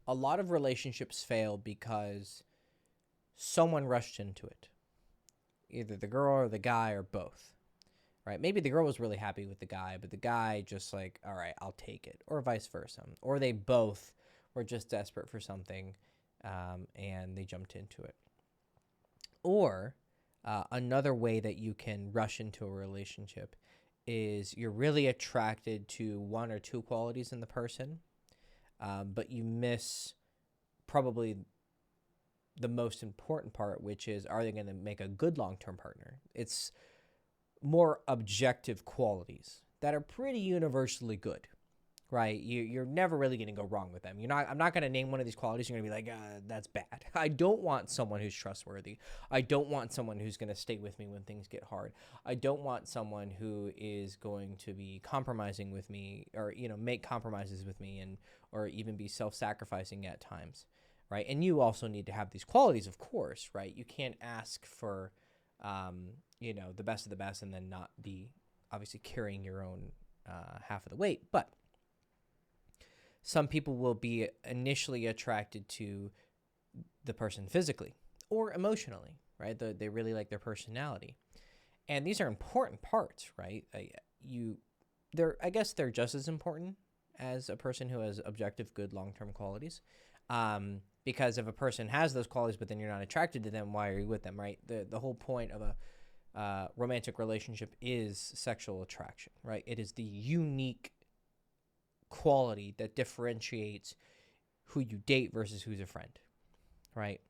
a lot of relationships fail because someone rushed into it, either the girl or the guy or both. Right? Maybe the girl was really happy with the guy, but the guy just like, all right, I'll take it, or vice versa, or they both were just desperate for something, and they jumped into it. Or another way that you can rush into a relationship is you're really attracted to one or two qualities in the person, but you miss probably the most important part, which is, are they going to make a good long-term partner? It's more objective qualities that are pretty universally good, right? You're never really going to go wrong with them. I'm not going to name one of these qualities. You're going to be like, that's bad. I don't want someone who's trustworthy. I don't want someone who's going to stay with me when things get hard. I don't want someone who is going to be compromising with me, or, make compromises with me, and or even be self-sacrificing at times, right? And you also need to have these qualities, of course, right? You can't ask for, the best of the best and then not be obviously carrying your own half of the weight. But some people will be initially attracted to the person physically or emotionally, right? They really like their personality. And these are important parts, right? I guess they're just as important as a person who has objective, good, long-term qualities. Because if a person has those qualities, but then you're not attracted to them, why are you with them, right? The whole point of a romantic relationship is sexual attraction, right? It is the unique quality that differentiates who you date versus who's a friend, right?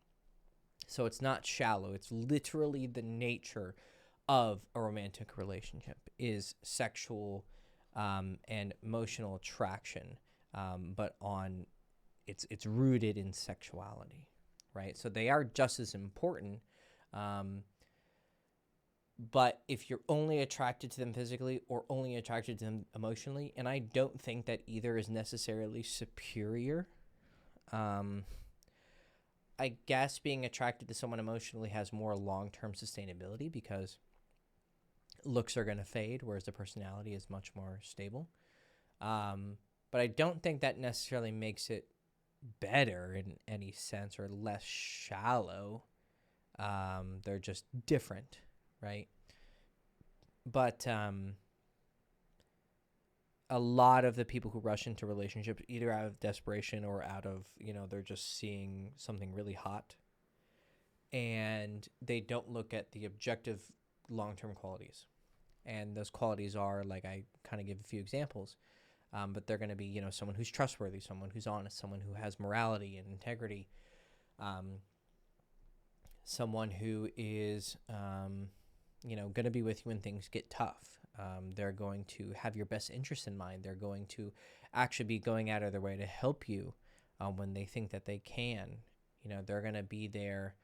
So it's not shallow. It's literally the nature of a romantic relationship is sexual and emotional attraction, but it's rooted in sexuality, right? So they are just as important. But if you're only attracted to them physically or only attracted to them emotionally, and I don't think that either is necessarily superior. I guess being attracted to someone emotionally has more long-term sustainability because looks are going to fade, whereas the personality is much more stable. But I don't think that necessarily makes it better in any sense or less shallow. They're just different, right? But a lot of the people who rush into relationships, either out of desperation or out of, they're just seeing something really hot, and they don't look at the objective long-term qualities. And those qualities are, like I kind of give a few examples, but they're going to be, someone who's trustworthy, someone who's honest, someone who has morality and integrity, someone who is, going to be with you when things get tough. They're going to have your best interest in mind. They're going to actually be going out of their way to help you when they think that they can. They're going to be there.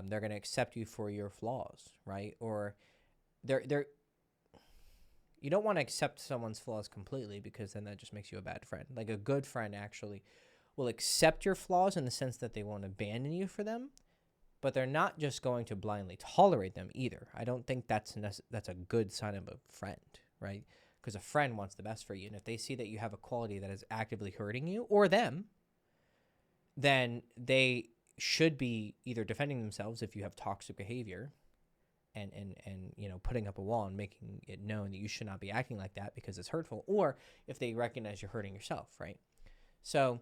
They're going to accept you for your flaws, right? Or you don't want to accept someone's flaws completely because then that just makes you a bad friend. Like a good friend actually will accept your flaws in the sense that they won't abandon you for them, but they're not just going to blindly tolerate them either. I don't think that's a good sign of a friend, right? Because a friend wants the best for you. And if they see that you have a quality that is actively hurting you or them, then they should be either defending themselves if you have toxic behavior and putting up a wall and making it known that you should not be acting like that because it's hurtful, or if they recognize you're hurting yourself, right? So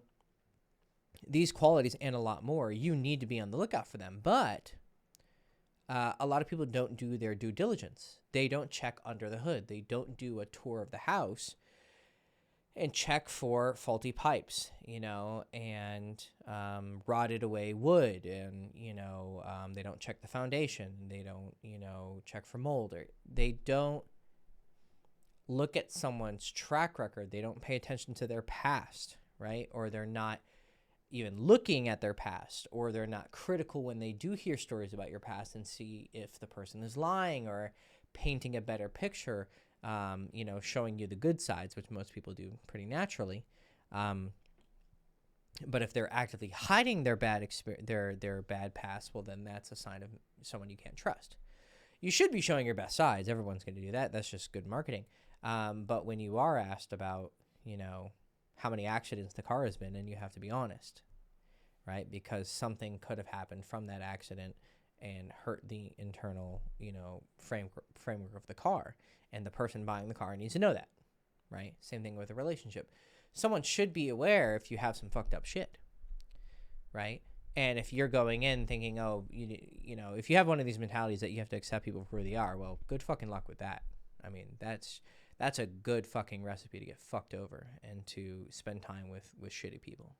these qualities and a lot more, you need to be on the lookout for them. But a lot of people don't do their due diligence. They don't check under the hood. They don't do a tour of the house and check for faulty pipes, and rotted away wood, and, they don't check the foundation. They don't, check for mold, or they don't look at someone's track record. They don't pay attention to their past, right? Or they're not even looking at their past, or they're not critical when they do hear stories about your past and see if the person is lying or painting a better picture, showing you the good sides, which most people do pretty naturally. But if they're actively hiding their bad their bad past, well, then that's a sign of someone you can't trust. You should be showing your best sides. Everyone's going to do that. That's just good marketing. But when you are asked about, how many accidents the car has been in, you have to be honest, right? Because something could have happened from that accident and hurt the internal, framework of the car. And the person buying the car needs to know that, right? Same thing with a relationship. Someone should be aware if you have some fucked up shit, right? And if you're going in thinking, oh, if you have one of these mentalities that you have to accept people for who they are, well, good fucking luck with that. I mean, that's a good fucking recipe to get fucked over and to spend time with shitty people,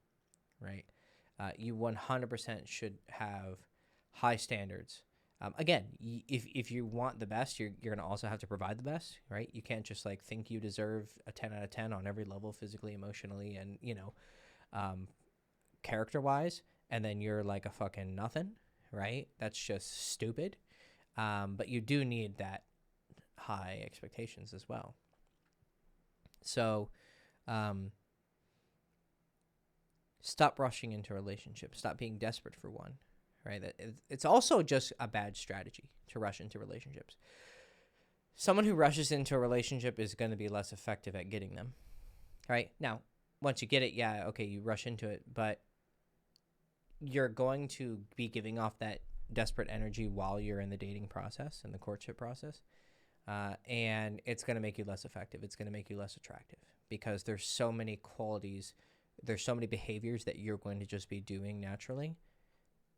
right? You 100% should have high standards. Again, if you want the best, you're going to also have to provide the best, right? You can't just like think you deserve a 10 out of 10 on every level, physically, emotionally, and, character-wise, and then you're like a fucking nothing, right? That's just stupid. But you do need that high expectations as well. So, stop rushing into relationships. Stop being desperate for one, right? It's also just a bad strategy to rush into relationships. Someone who rushes into a relationship is going to be less effective at getting them, right? Now, once you get it, yeah, okay, you rush into it, but you're going to be giving off that desperate energy while you're in the dating process and the courtship process. And it's going to make you less effective. It's going to make you less attractive because there's so many qualities, there's so many behaviors that you're going to just be doing naturally,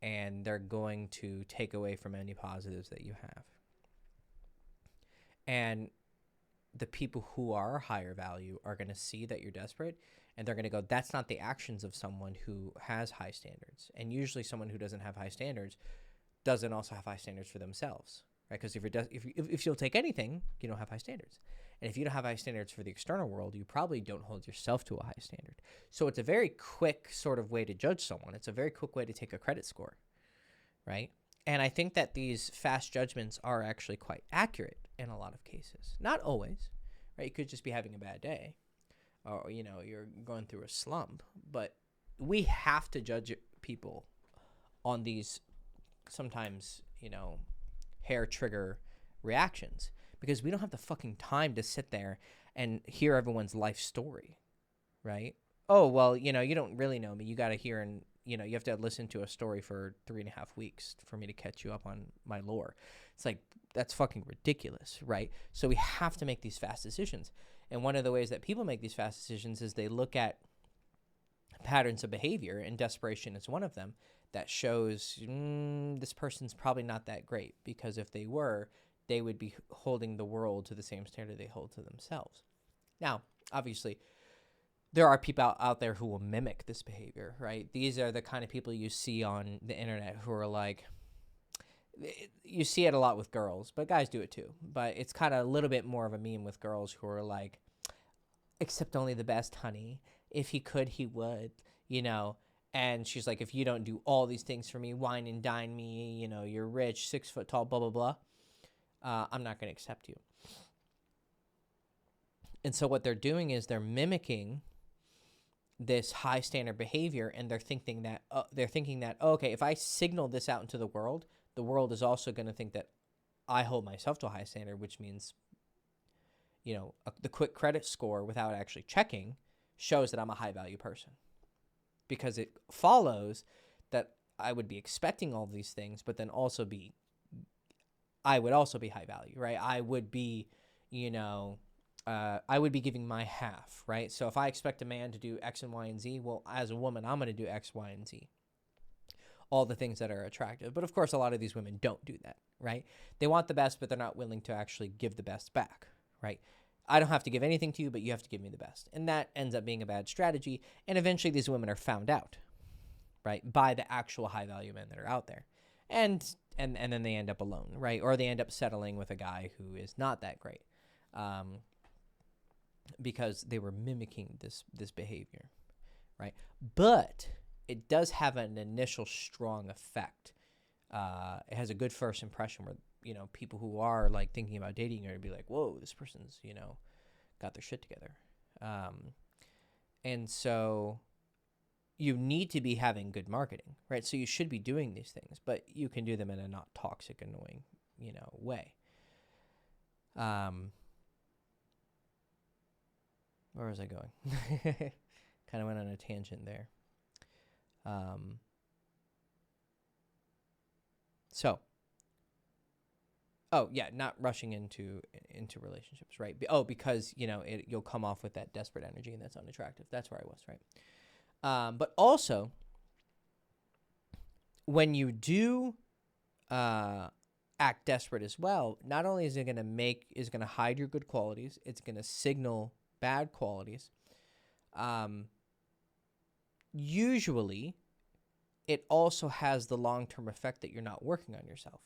and they're going to take away from any positives that you have. And the people who are higher value are going to see that you're desperate, and they're going to go, that's not the actions of someone who has high standards. And usually someone who doesn't have high standards doesn't also have high standards for themselves, right? Because if you'll take anything, you don't have high standards. And if you don't have high standards for the external world, you probably don't hold yourself to a high standard. So it's a very quick sort of way to judge someone. It's a very quick way to take a credit score, right? And I think that these fast judgments are actually quite accurate in a lot of cases. Not always, right? You could just be having a bad day, or, you're going through a slump. But we have to judge people on these sometimes, hair trigger reactions, because we don't have the fucking time to sit there and hear everyone's life story, right? Oh, well, you don't really know me. You got to hear and, you have to listen to a story for 3.5 weeks for me to catch you up on my lore. It's like, that's fucking ridiculous, right? So we have to make these fast decisions. And one of the ways that people make these fast decisions is they look at patterns of behavior, and desperation is one of them, that shows this person's probably not that great, because if they were, they would be holding the world to the same standard they hold to themselves. Now, obviously, there are people out there who will mimic this behavior, right? These are the kind of people you see on the internet who are like, you see it a lot with girls, but guys do it too. But it's kind of a little bit more of a meme with girls who are like, accept only the best, honey. If he could, he would, And she's like, if you don't do all these things for me, wine and dine me, you're rich, 6 foot tall, blah, blah, blah, I'm not going to accept you. And so what they're doing is they're mimicking this high standard behavior, and they're thinking that, okay, if I signal this out into the world is also going to think that I hold myself to a high standard, which means, the quick credit score without actually checking shows that I'm a high value person, because it follows that I would be expecting all these things, but then I would also be high value, right? I would be, I would be giving my half, right? So if I expect a man to do X and Y and Z, well, as a woman, I'm going to do X, Y, and Z. All the things that are attractive. But of course, a lot of these women don't do that, right? They want the best, but they're not willing to actually give the best back, right? I don't have to give anything to you, but you have to give me the best. And that ends up being a bad strategy. And eventually these women are found out, right, by the actual high value men that are out there. And then they end up alone, right? Or they end up settling with a guy who is not that great, because they were mimicking this behavior, right? But it does have an initial strong effect. It has a good first impression where, people who are like thinking about dating are going to be like, whoa, this person's, got their shit together. And so you need to be having good marketing, right? So you should be doing these things, but you can do them in a not toxic, annoying, way. Where was I going? Kind of went on a tangent there. So, oh yeah, not rushing into relationships, right? Because you'll come off with that desperate energy, and that's unattractive. That's where I was, right? But also, when you do act desperate as well, not only is it going to hide your good qualities, it's going to signal bad qualities. Usually, it also has the long-term effect that you're not working on yourself,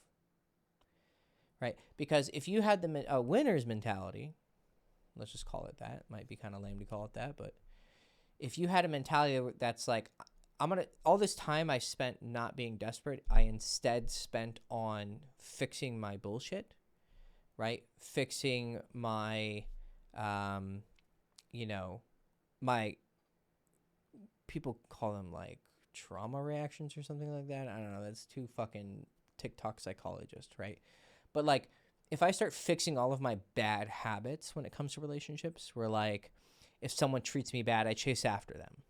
right? Because if you had the winner's mentality, let's just call it that. It might be kind of lame to call it that, but if you had a mentality that's like, all this time I spent not being desperate, I instead spent on fixing my bullshit, right? Fixing my, my, people call them like trauma reactions or something like that. I don't know. That's too fucking TikTok psychologist, right? But like, if I start fixing all of my bad habits when it comes to relationships, where like, if someone treats me bad, I chase after them.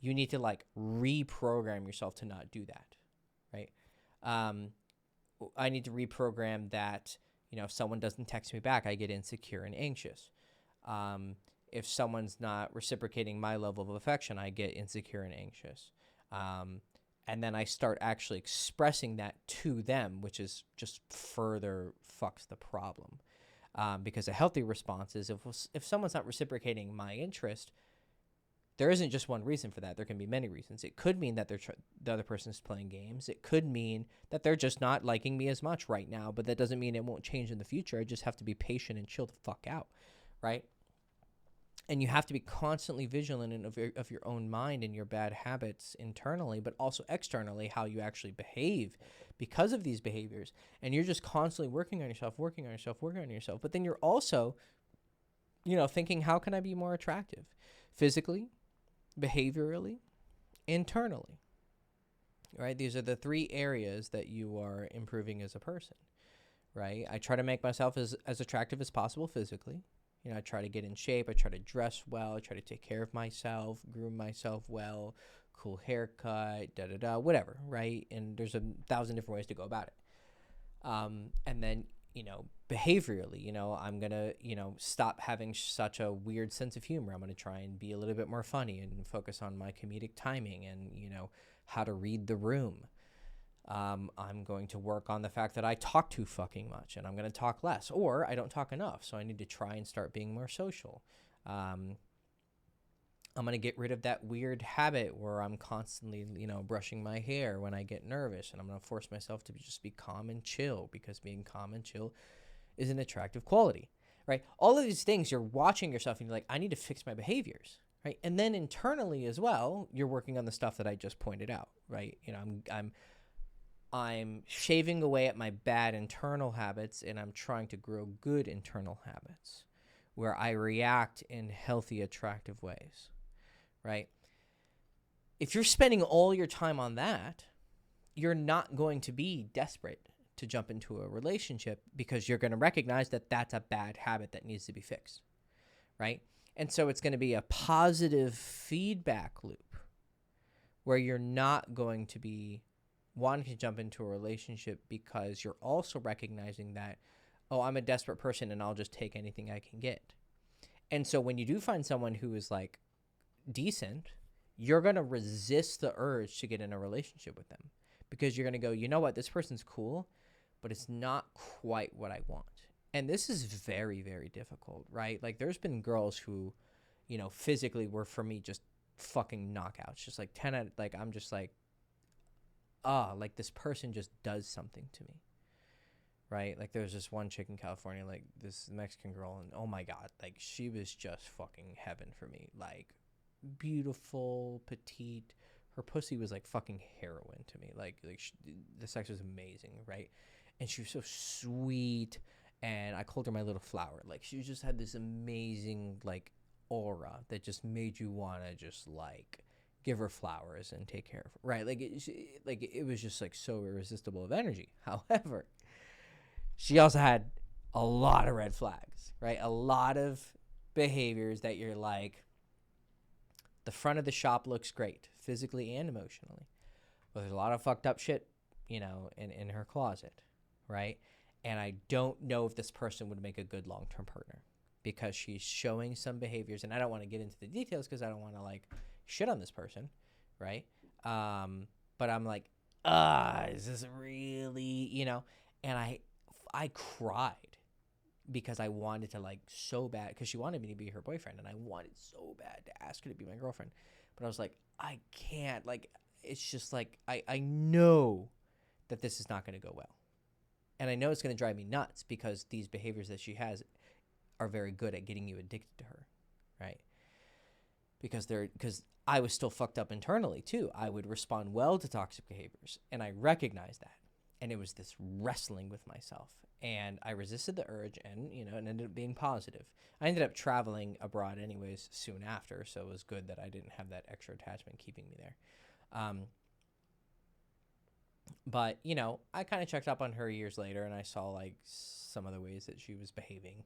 You need to like reprogram yourself to not do that, right? I need to reprogram that, if someone doesn't text me back, I get insecure and anxious. If someone's not reciprocating my level of affection, I get insecure and anxious. And then I start actually expressing that to them, which is just further fucks the problem. Because a healthy response is if someone's not reciprocating my interest, there isn't just one reason for that. There can be many reasons. It could mean that the other person is playing games. It could mean that they're just not liking me as much right now, but that doesn't mean it won't change in the future. I just have to be patient and chill the fuck out, right? And you have to be constantly vigilant of your own mind and your bad habits internally, but also externally, how you actually behave because of these behaviors. And you're just constantly working on yourself. But then you're also, thinking, how can I be more attractive? Physically, behaviorally, internally, right? These are the 3 areas that you are improving as a person, right? I try to make myself as attractive as possible physically. I try to get in shape. I try to dress well. I try to take care of myself, groom myself well, cool haircut, whatever, right? And there's 1,000 different ways to go about it. And then, behaviorally, I'm going to, stop having such a weird sense of humor. I'm going to try and be a little bit more funny and focus on my comedic timing and, how to read the room. I'm going to work on the fact that I talk too fucking much, and I'm going to talk less, or I don't talk enough. So I need to try and start being more social. I'm going to get rid of that weird habit where I'm constantly, brushing my hair when I get nervous, and I'm going to force myself to just be calm and chill, because being calm and chill is an attractive quality, right? All of these things, you're watching yourself and you're like, I need to fix my behaviors, right? And then internally as well, you're working on the stuff that I just pointed out, right? I'm shaving away at my bad internal habits, and I'm trying to grow good internal habits where I react in healthy, attractive ways, right? If you're spending all your time on that, you're not going to be desperate to jump into a relationship, because you're going to recognize that that's a bad habit that needs to be fixed, right? And so it's going to be a positive feedback loop where you're not going to be wanting to jump into a relationship, because you're also recognizing that, oh, I'm a desperate person and I'll just take anything I can get. And so when you do find someone who is like decent, you're going to resist the urge to get in a relationship with them, because you're going to go, you know what, this person's cool, but it's not quite what I want. And this is very, very difficult, right? Like, there's been girls who, physically were, for me, just fucking knockouts. Just like 10 out, like, I'm just like, like this person just does something to me, right? Like, there's this one chick in California, like this Mexican girl, and oh my God, like, she was just fucking heaven for me. Like, beautiful, petite. Her pussy was like fucking heroin to me. Like the sex was amazing, right? And she was so sweet, and I called her my little flower. Like, she just had this amazing like aura that just made you want to just like give her flowers and take care of her, right? Like it was just like so irresistible of energy. However, she also had a lot of red flags, right? A lot of behaviors that you're like, the front of the shop looks great physically and emotionally, but there's a lot of fucked up shit in her closet, right? And I don't know if this person would make a good long-term partner because she's showing some behaviors, and I don't want to get into the details because I don't want to like shit on this person, right? But I'm like, is this really, And I cried because I wanted to like so bad because she wanted me to be her boyfriend, and I wanted so bad to ask her to be my girlfriend, but I was like, I can't. Like, it's just like I know that this is not going to go well, and I know it's going to drive me nuts because these behaviors that she has are very good at getting you addicted to her, right? Because I was still fucked up internally too. I would respond well to toxic behaviors, and I recognized that, and it was this wrestling with myself, and I resisted the urge, and it ended up being positive. I ended up traveling abroad anyways soon after, so it was good that I didn't have that extra attachment keeping me there. But I kind of checked up on her years later, and I saw like some of the ways that she was behaving,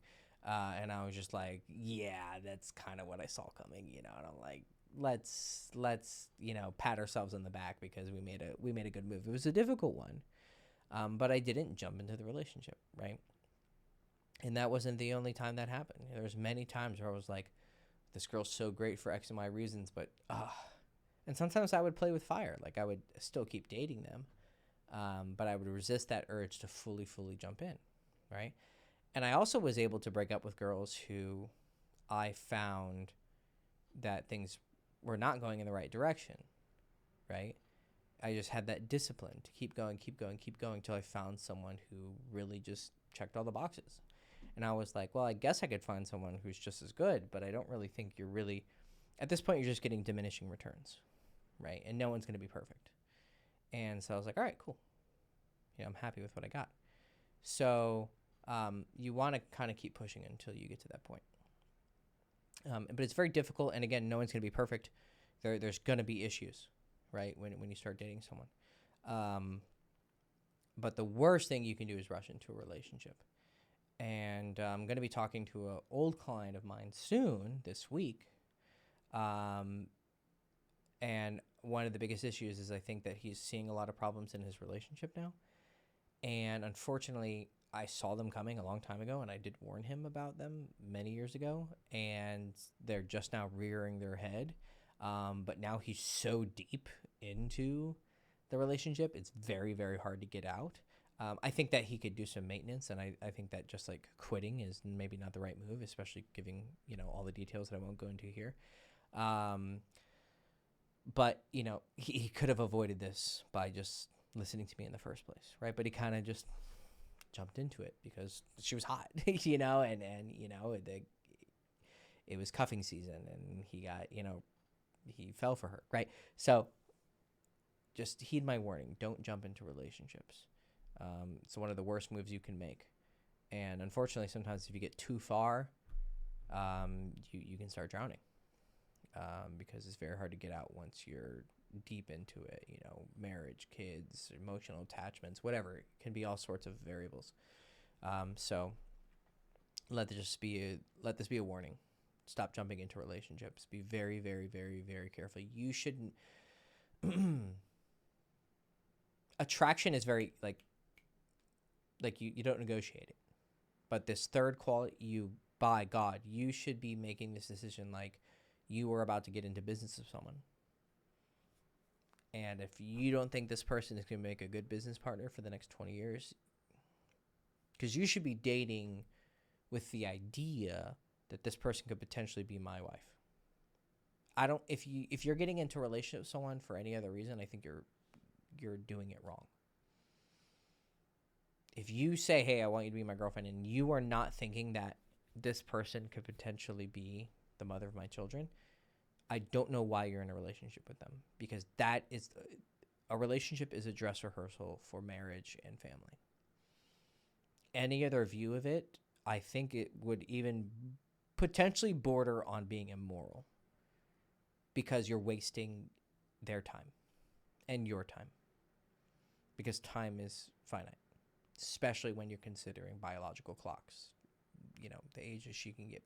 and I was just like, yeah, that's kind of what I saw coming, and I'm like, let's pat ourselves on the back because we made a good move. It was a difficult one, but I didn't jump into the relationship, right? And that wasn't the only time that happened. There was many times where I was like, this girl's so great for X and Y reasons, but and sometimes I would play with fire. Like I would still keep dating them, but I would resist that urge to fully jump in, right? And I also was able to break up with girls who I found that things were not going in the right direction, right? I just had that discipline to keep going till I found someone who really just checked all the boxes. And I was like, well, I guess I could find someone who's just as good, but I don't really think you're really, at this point, you're just getting diminishing returns, right? And no one's going to be perfect. And so I was like, all right, cool. I'm happy with what I got. So you want to kind of keep pushing until you get to that point. But it's very difficult. And again, no one's going to be perfect. There's going to be issues, right, when you start dating someone. But the worst thing you can do is rush into a relationship. And I'm going to be talking to an old client of mine soon this week. And one of the biggest issues is I think that he's seeing a lot of problems in his relationship now. And unfortunately, I saw them coming a long time ago, and I did warn him about them many years ago. And they're just now rearing their head. But now he's so deep into the relationship, it's very, very hard to get out. I think that he could do some maintenance, and I think that just like quitting is maybe not the right move, especially giving, all the details that I won't go into here. But, he could have avoided this by just listening to me in the first place, right? But he kind of just jumped into it because she was hot, and it was cuffing season, and he got, he fell for her, right? So just heed my warning. Don't jump into relationships. It's one of the worst moves you can make. And unfortunately, sometimes if you get too far, you can start drowning because it's very hard to get out once you're deep into it. Marriage, kids, emotional attachments, whatever. It can be all sorts of variables. So let this be a warning. Stop jumping into relationships. Be very, very, very, very careful. You shouldn't. Attraction is very like you don't negotiate it. But this third quality, by God, you should be making this decision like you were about to get into business with someone. And if you don't think this person is going to make a good business partner for the next 20 years, because you should be dating with the idea that this person could potentially be my wife. If you're getting into a relationship with someone for any other reason, I think you're doing it wrong. If you say, hey, I want you to be my girlfriend, and you are not thinking that this person could potentially be the mother of my children, I don't know why you're in a relationship with them, because a relationship is a dress rehearsal for marriage and family. Any other view of it, I think it would even potentially border on being immoral, because you're wasting their time and your time, because time is finite, especially when you're considering biological clocks, the ages she can get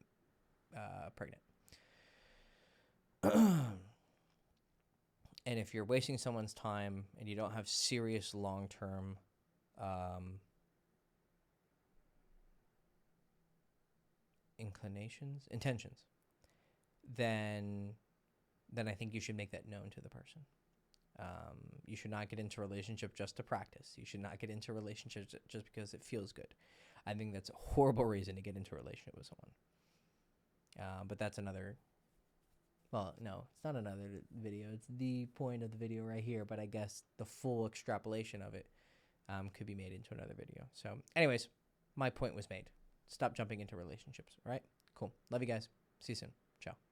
And if you're wasting someone's time and you don't have serious long-term intentions, then I think you should make that known to the person. You should not get into a relationship just to practice. You should not get into relationships just because it feels good. I think that's a horrible reason to get into a relationship with someone. But that's another. Well, no, it's not another video. It's the point of the video right here. But I guess the full extrapolation of it could be made into another video. So, anyways, my point was made. Stop jumping into relationships. All right? Cool. Love you guys. See you soon. Ciao.